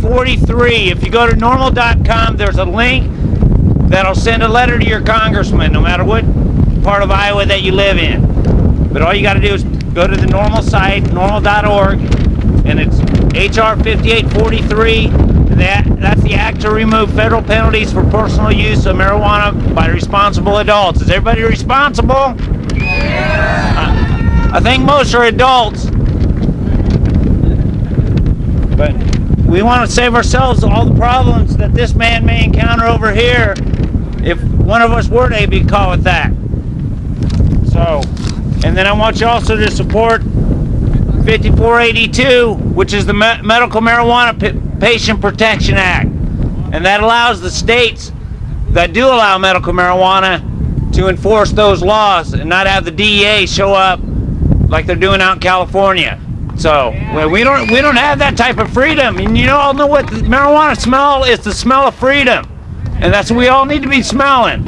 5843. If you go to normal.com, there's a link that'll send a letter to your congressman, no matter what part of Iowa that you live in. But all you got to do is go to the normal site, normal.org, and it's HR 5843. And that's the act to remove federal penalties for personal use of marijuana by responsible adults. Is everybody responsible? Yeah. I think most are adults. But we want to save ourselves all the problems that this man may encounter over here if one of us were to be caught with that. So, and then I want you also to support 5482, which is the Medical Marijuana Patient Protection Act. And that allows the states that do allow medical marijuana to enforce those laws and not have the DEA show up like they're doing out in California. So we don't have that type of freedom. And you all know what the marijuana smell is, the smell of freedom. And that's what we all need to be smelling.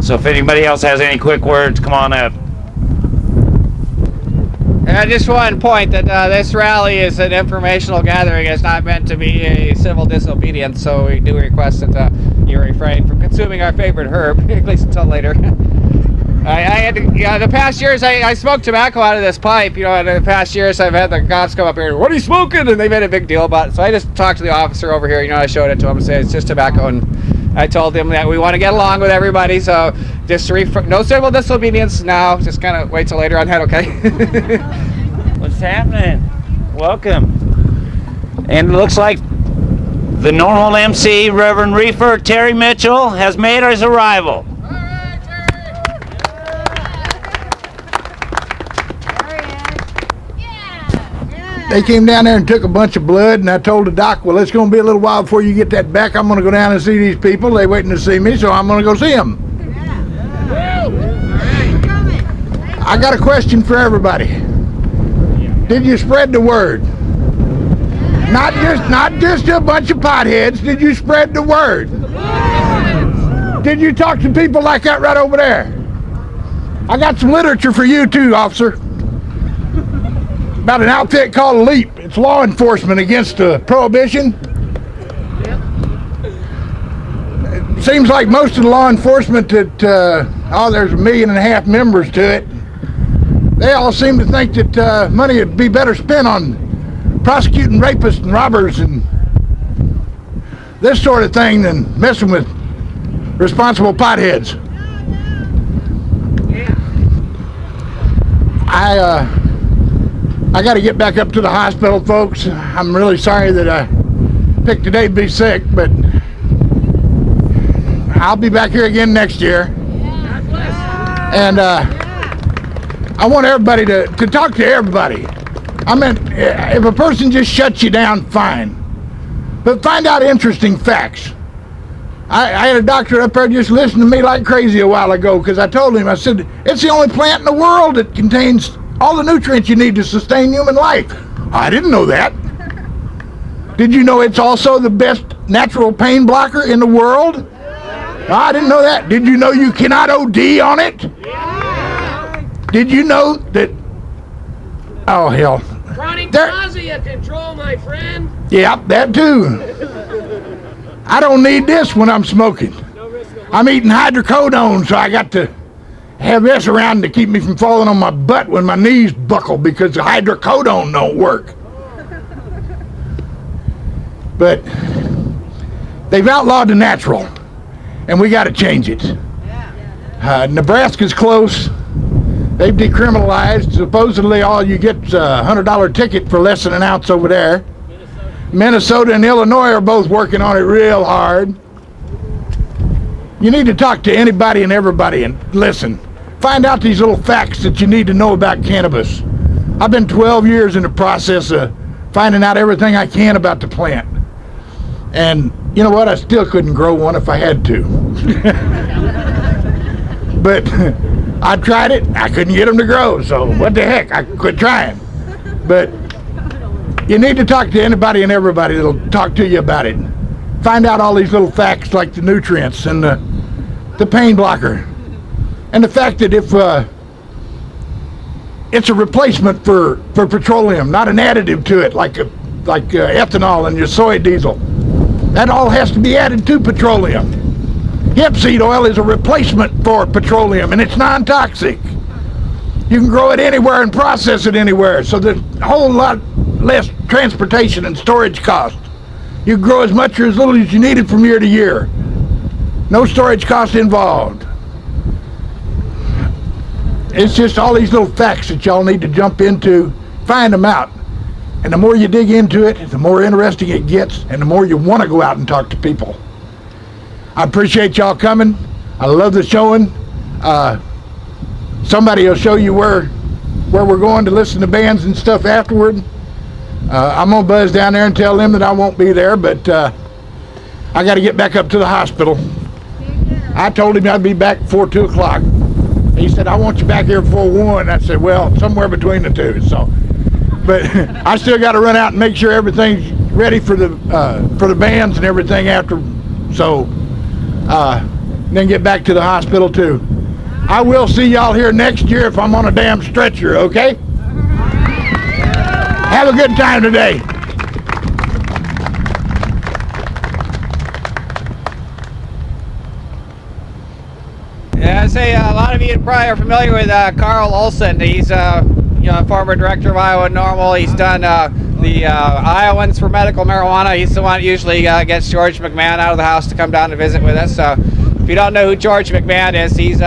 So if anybody else has any quick words, come on up. I just want to point that this rally is an informational gathering. It's not meant to be a civil disobedience, so we do request that you refrain from consuming our favorite herb, at least until later. I had to, the past years I smoked tobacco out of this pipe. You know, in the past years I've had the cops come up here and, "What are you smoking?" And they made a big deal about it. So I just talked to the officer over here. You know, I showed it to him and said it's just tobacco, and I told him that we want to get along with everybody. So just no civil disobedience now. Just kind of wait till later on that, okay? What's happening? Welcome. And it looks like the normal MC, Reverend Reefer Terry Mitchell, has made his arrival. They came down there and took a bunch of blood, and I told the doc, well, it's going to be a little while before you get that back. I'm going to go down and see these people. They're waiting to see me, so I'm going to go see them. I got a question for everybody. Did you spread the word? Not just a bunch of potheads. Did you spread the word? Did you talk to people like that right over there? I got some literature for you too, officer. About an outfit called LEAP. It's law enforcement against prohibition. It seems like most of the law enforcement that, there's 1.5 million members to it. They all seem to think that money would be better spent on prosecuting rapists and robbers and this sort of thing than messing with responsible potheads. I got to get back up to the hospital, folks. I'm really sorry that I picked today to be sick, but I'll be back here again next year. And I want everybody to talk to everybody. I mean, if a person just shuts you down, fine. But find out interesting facts. I had a doctor up there just listening to me like crazy a while ago because I told him, I said, it's the only plant in the world that contains all the nutrients you need to sustain human life. I didn't know that. Did you know it's also the best natural pain blocker in the world? I didn't know that. Did you know you cannot OD on it? Did you know that? Oh, hell. Chronic nausea control, my friend. Yeah, that too. I don't need this when I'm smoking. I'm eating hydrocodone, so I got to have this around to keep me from falling on my butt when my knees buckle because the hydrocodone don't work. But they've outlawed the natural, and we got to change it. Nebraska's close. They've decriminalized. Supposedly all you get is a $100 ticket for less than an ounce over there. Minnesota and Illinois are both working on it real hard. You need to talk to anybody and everybody and listen. Find out these little facts that you need to know about cannabis. I've been 12 years in the process of finding out everything I can about the plant. And you know what? I still couldn't grow one if I had to. But I tried it. I couldn't get them to grow. So what the heck? I quit trying. But you need to talk to anybody and everybody that'll talk to you about it. Find out all these little facts like the nutrients and the pain blocker. And the fact that it's a replacement for petroleum, not an additive to it like ethanol in your soy diesel. That all has to be added to petroleum. Hemp seed oil is a replacement for petroleum, and it's non-toxic. You can grow it anywhere and process it anywhere, so there's a whole lot less transportation and storage cost. You can grow as much or as little as you need it from year to year. No storage cost involved. It's just all these little facts that y'all need to jump into, find them out. And the more you dig into it, the more interesting it gets, and the more you want to go out and talk to people. I appreciate y'all coming. I love the showing. Somebody will show you where we're going to listen to bands and stuff afterward. I'm gonna buzz down there and tell them that I won't be there, but I got to get back up to the hospital. I told him I'd be back before 2 o'clock. He said, I want you back here before 1. I said, well, somewhere between the two. So, but I still got to run out and make sure everything's ready for the bands and everything after. So, then get back to the hospital too. I will see y'all here next year if I'm on a damn stretcher, okay? Have a good time today. Yeah, I say a lot of you probably are familiar with Carl Olson. He's former director of Iowa NORML. He's done the Iowans for medical marijuana. He's the one that usually gets George McMahon out of the house to come down to visit with us. If you don't know who George McMahon is, he's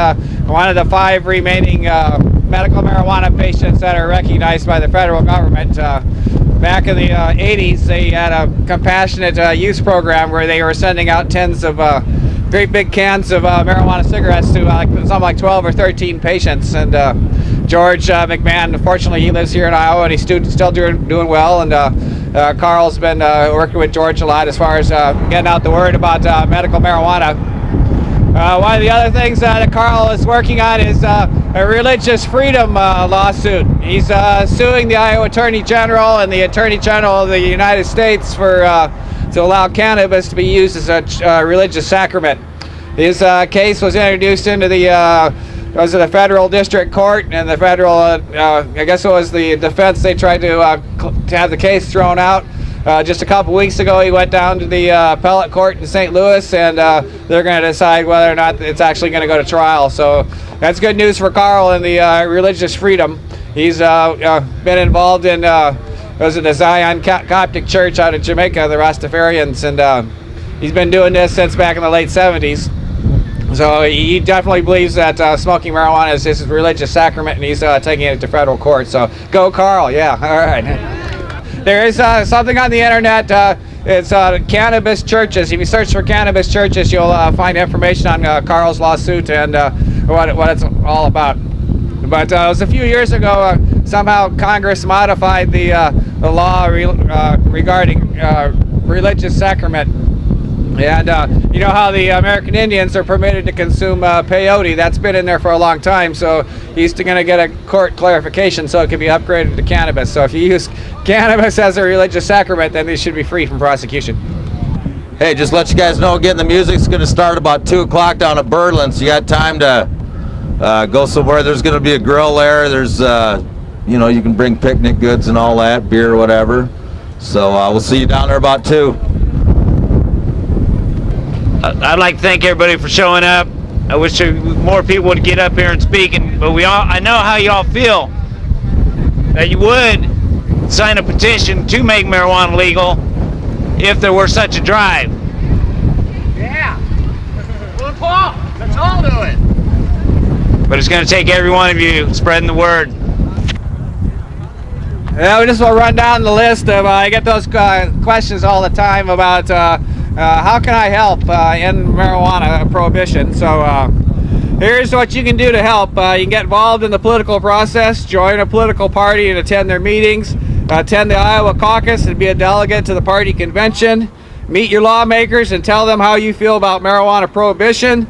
one of the 5 remaining medical marijuana patients that are recognized by the federal government. Back in the 80s, they had a compassionate use program where they were sending out tens of great big cans of marijuana cigarettes to something like 12 or 13 patients. And George McMahon, unfortunately, he lives here in Iowa and he's still doing well. And Carl's been working with George a lot as far as getting out the word about medical marijuana. One of the other things that Carl is working on is a religious freedom lawsuit. He's suing the Iowa Attorney General and the Attorney General of the United States for to allow cannabis to be used as a religious sacrament. His case was introduced into the federal district court, and the federal, I guess it was the defense, they tried to have the case thrown out. Just a couple weeks ago, he went down to the appellate court in St. Louis, and they're going to decide whether or not it's actually going to go to trial. So that's good news for Carl and the religious freedom. He's been involved in the Zion Coptic Church out of Jamaica, the Rastafarians, and he's been doing this since back in the late 70s. So he definitely believes that smoking marijuana is his religious sacrament, and he's taking it to federal court. So go Carl, yeah, all right. There is something on the internet, it's cannabis churches. If you search for cannabis churches, you'll find information on Carl's lawsuit and what it's all about. But it was a few years ago, somehow Congress modified the law regarding religious sacrament. And you know how the American Indians are permitted to consume peyote? That's been in there for a long time, so he's going to get a court clarification so it can be upgraded to cannabis. So if you use cannabis as a religious sacrament, then they should be free from prosecution. Hey, just let you guys know again, the music's going to start about 2 o'clock down at Birdland, so you got time to go somewhere. There's going to be a grill there. There's, you know, you can bring picnic goods and all that, beer or whatever. So we'll see you down there about 2. I'd like to thank everybody for showing up. I wish more people would get up here and speak, but I know how y'all feel, that you would sign a petition to make marijuana legal if there were such a drive. Yeah. Let's all do it. But it's going to take every one of you spreading the word. Yeah, we just will run down the list of, I get those questions all the time about how can I help in marijuana prohibition. So here's what you can do to help. You can get involved in the political process, join a political party and attend their meetings, attend the Iowa caucus and be a delegate to the party convention, meet your lawmakers and tell them how you feel about marijuana prohibition,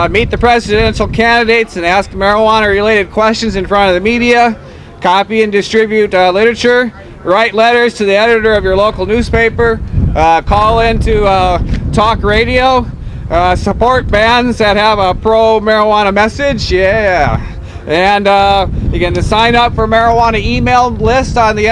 meet the presidential candidates and ask marijuana-related questions in front of the media, copy and distribute literature, write letters to the editor of your local newspaper, call into talk radio, support bands that have a pro-marijuana message, yeah. And you can sign up for marijuana email list on the internet.